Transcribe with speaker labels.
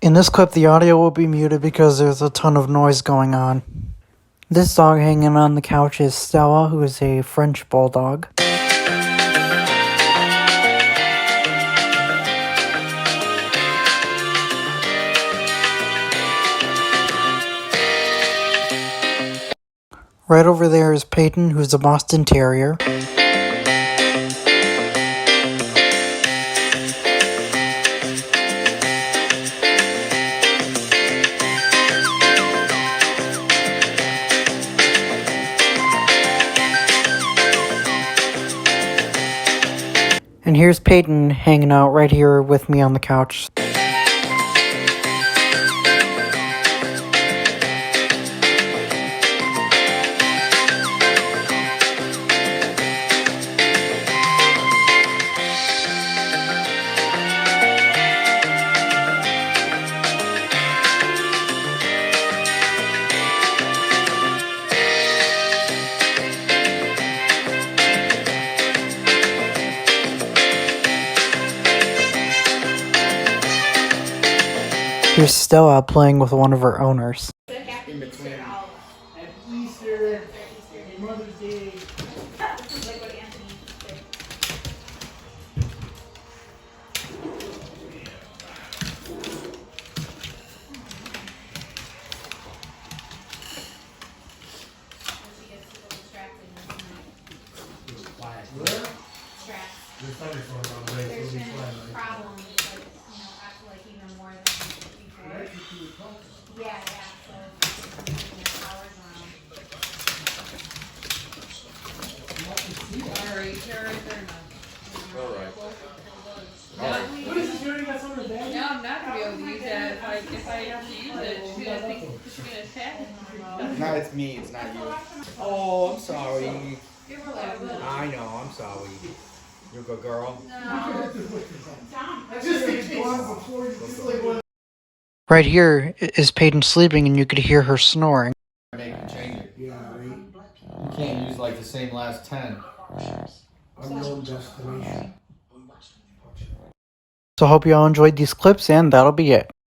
Speaker 1: In this clip, the audio will be muted because there's a ton of noise going on. This dog hanging on the couch is Stella, who is a French Bulldog. Right over there is Payton, who's a Boston Terrier. And here's Payton hanging out right here with me on the couch. Here's Stella playing with one of her owners.
Speaker 2: In between. At Easter, Mother's Day. There's thunderstorms on the way, so it'll be fine.
Speaker 3: Problems, like, after even more than before. Yeah, so their powers around.
Speaker 4: Alright, they're right there now.
Speaker 2: Alright. What is this, you already got some in the bag?
Speaker 4: No, I'm not gonna be able to use that. If I have to use it, she's gonna think she's gonna attack it.
Speaker 5: No, it's me, it's not you. Oh, I'm sorry.
Speaker 4: Give her like a little.
Speaker 5: I know, I'm sorry. You're a good girl.
Speaker 4: No.
Speaker 2: Just in case before you just like one.
Speaker 1: Right here is Payton sleeping, and you could hear her snoring.
Speaker 5: Make him change it.
Speaker 2: Yeah, right.
Speaker 5: You can't use like the same last 10.
Speaker 2: Unknown destination.
Speaker 1: So hope you all enjoyed these clips, and that'll be it.